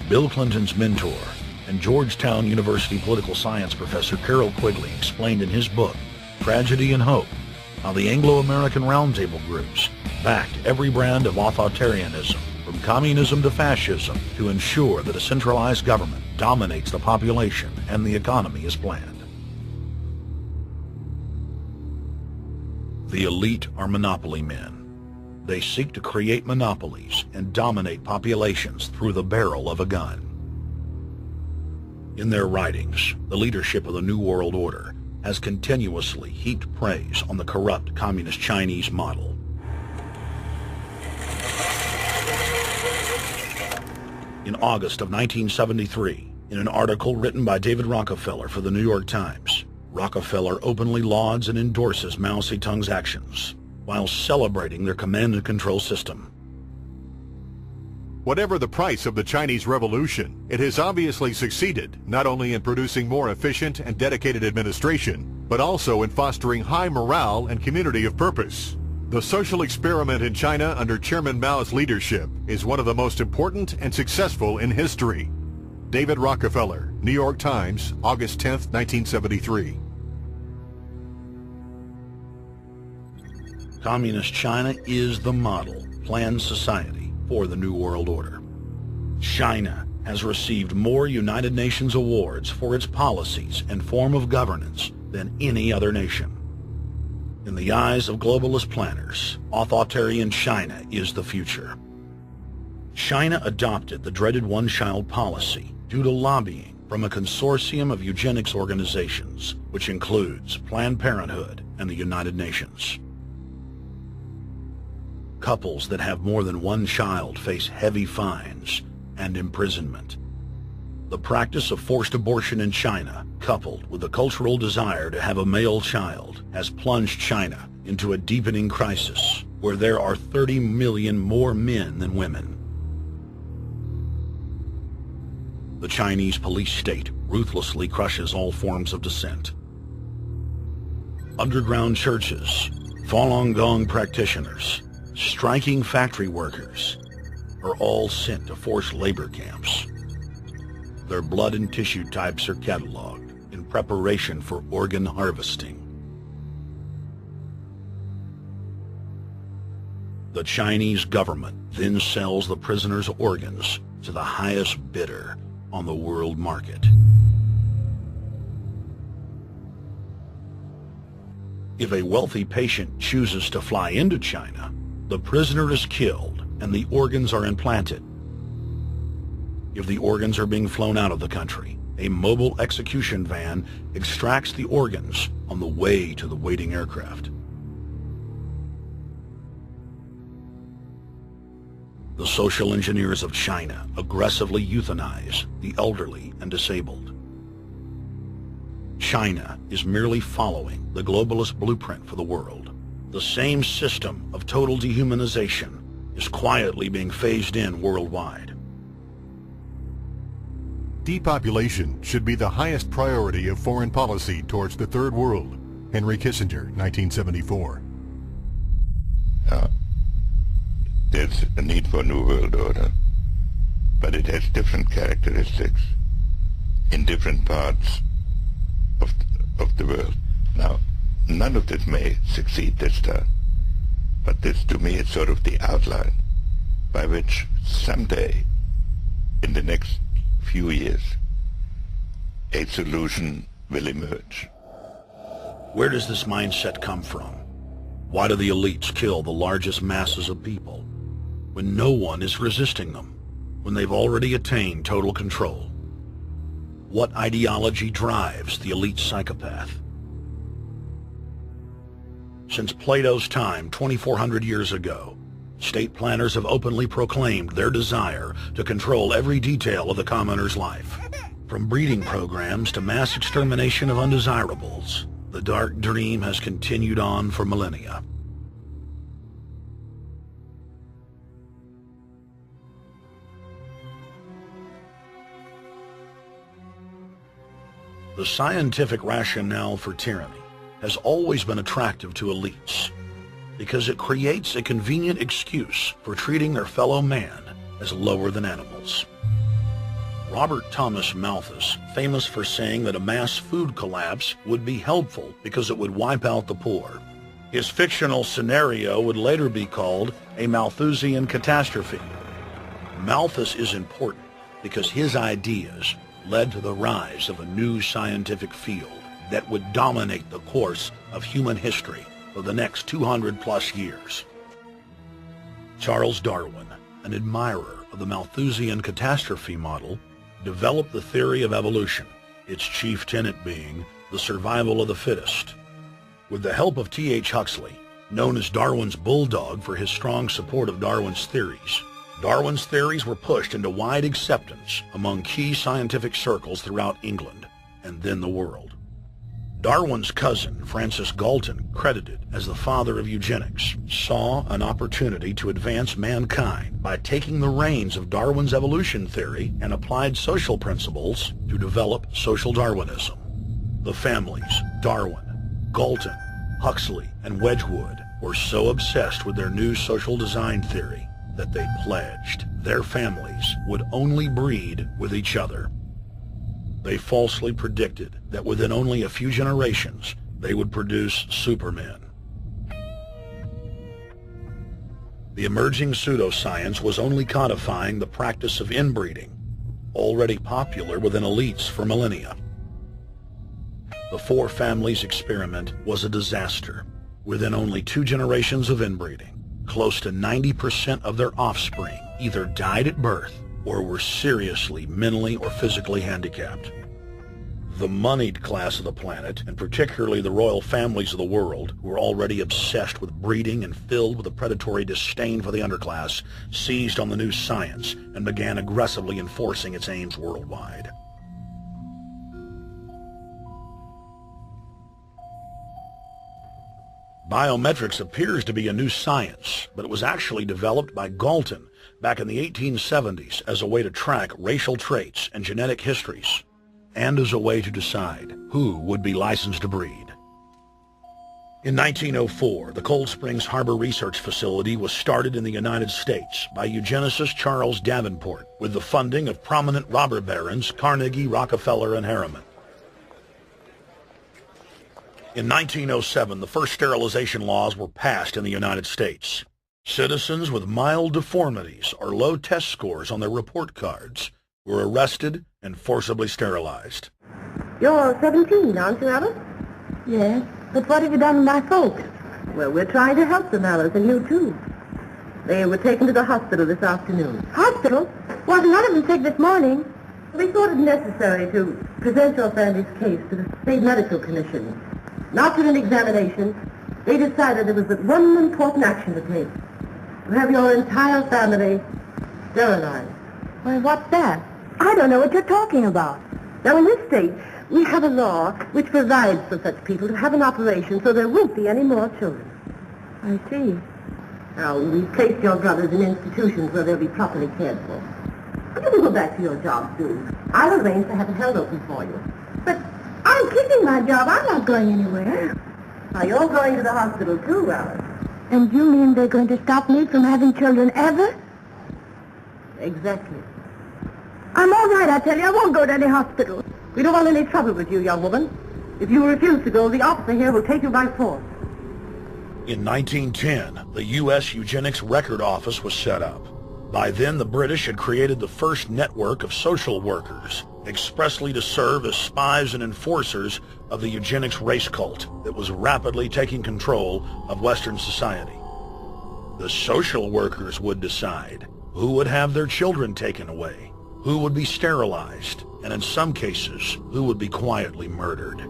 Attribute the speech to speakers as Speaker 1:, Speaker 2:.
Speaker 1: Bill Clinton's mentor and Georgetown University political science professor Carroll Quigley explained in his book, Tragedy and Hope, how the Anglo-American Roundtable groups backed every brand of authoritarianism, from communism to fascism, to ensure that a centralized government dominates the population and the economy as planned. The elite are monopoly men. They seek to create monopolies and dominate populations through the barrel of a gun. In their writings, the leadership of the New World Order has continuously heaped praise on the corrupt communist Chinese model. In August of 1973, in an article written by David Rockefeller for the New York Times, Rockefeller openly lauds and endorses Mao Zedong's actions, while celebrating their command and control system.
Speaker 2: Whatever the price of the Chinese Revolution, it has obviously succeeded not only in producing more efficient and dedicated administration, but also in fostering high morale and community of purpose. The social experiment in China under Chairman Mao's leadership is one of the most important and successful in history. David Rockefeller, New York Times, August 10, 1973.
Speaker 1: Communist China is the model planned society for the New World Order. China has received more United Nations awards for its policies and form of governance than any other nation. In the eyes of globalist planners, authoritarian China is the future. China adopted the dreaded one-child policy due to lobbying from a consortium of eugenics organizations, which includes Planned Parenthood and the United Nations. Couples that have more than one child face heavy fines and imprisonment. The practice of forced abortion in China, coupled with the cultural desire to have a male child, has plunged China into a deepening crisis where there are 30 million more men than women. The Chinese police state ruthlessly crushes all forms of dissent. Underground churches, Falun Gong practitioners, striking factory workers are all sent to forced labor camps. Their blood and tissue types are cataloged in preparation for organ harvesting. The Chinese government then sells the prisoners' organs to the highest bidder on the world market. If a wealthy patient chooses to fly into China, the prisoner is killed and the organs are implanted. If the organs are being flown out of the country, a mobile execution van extracts the organs on the way to the waiting aircraft. The social engineers of China aggressively euthanize the elderly and disabled. China is merely following the globalist blueprint for the world. The same system of total dehumanization is quietly being phased in worldwide.
Speaker 2: Depopulation should be the highest priority of foreign policy towards the Third World. Henry Kissinger, 1974.
Speaker 3: There's a need for a new world order, but it has different characteristics in different parts of the world. Now, none of this may succeed this time, but this to me is sort of the outline by which someday, in the next few years, a solution will emerge.
Speaker 1: Where does this mindset come from? Why do the elites kill the largest masses of people when no one is resisting them, when they've already attained total control? What ideology drives the elite psychopath? Since Plato's time 2,400 years ago, state planners have openly proclaimed their desire to control every detail of the commoner's life. From breeding programs to mass extermination of undesirables, the dark dream has continued on for millennia. The scientific rationale for tyranny has always been attractive to elites because it creates a convenient excuse for treating their fellow man as lower than animals. Robert Thomas Malthus, famous for saying that a mass food collapse would be helpful because it would wipe out the poor. His fictional scenario would later be called a Malthusian catastrophe. Malthus is important because his ideas led to the rise of a new scientific field that would dominate the course of human history for the next 200+ years. Charles Darwin, an admirer of the Malthusian catastrophe model, developed the theory of evolution, its chief tenet being the survival of the fittest. With the help of T.H. Huxley, known as Darwin's bulldog for his strong support of Darwin's theories were pushed into wide acceptance among key scientific circles throughout England and then the world. Darwin's cousin, Francis Galton, credited as the father of eugenics, saw an opportunity to advance mankind by taking the reins of Darwin's evolution theory and applied social principles to develop social Darwinism. The families Darwin, Galton, Huxley, and Wedgwood were so obsessed with their new social design theory that they pledged their families would only breed with each other. They falsely predicted that within only a few generations, they would produce supermen. The emerging pseudoscience was only codifying the practice of inbreeding, already popular within elites for millennia. The four families experiment was a disaster. Within only 2 generations of inbreeding, close to 90% of their offspring either died at birth or were seriously mentally or physically handicapped. The moneyed class of the planet, and particularly the royal families of the world, who were already obsessed with breeding and filled with a predatory disdain for the underclass, seized on the new science and began aggressively enforcing its aims worldwide. Biometrics appears to be a new science, but it was actually developed by Galton back in the 1870s as a way to track racial traits and genetic histories, and as a way to decide who would be licensed to breed. In 1904, the Cold Springs Harbor Research Facility was started in the United States by eugenicist Charles Davenport with the funding of prominent robber barons Carnegie, Rockefeller, and Harriman. In 1907, the first sterilization laws were passed in the United States. Citizens with mild deformities or low test scores on their report cards were arrested and forcibly sterilized.
Speaker 4: You're 17, aren't you, Alice? Yes, but what have you done with my folks? Well, we're trying to help them, Alice, and you too. They were taken to the hospital this afternoon. Hospital? Wasn't none of them sick this morning? We thought it necessary to present your family's case to the State Medical Commission. After an examination, they decided there was but one important action to take. To have your entire family sterilized. Why, what's that? I don't know what you're talking about. Now, in this state, we have a law which provides for such people to have an operation so there won't be any more children. I see. Now, we've placed your brothers in institutions where they'll be properly cared for. You can go back to your job soon. I'll arrange to have it held open for you. But I'm keeping my job. I'm not going anywhere. Now, you're going to the hospital too, Alice. And you mean they're going to stop me from having children ever? Exactly. I'm all right, I tell you. I won't go to any hospital. We don't want any trouble with you, young woman. If you refuse to go, the officer here will take you by force.
Speaker 1: In 1910, the U.S. Eugenics Record Office was set up. By then, the British had created the first network of social workers, expressly to serve as spies and enforcers of the eugenics race cult that was rapidly taking control of Western society. The social workers would decide who would have their children taken away, who would be sterilized, and in some cases, who would be quietly murdered.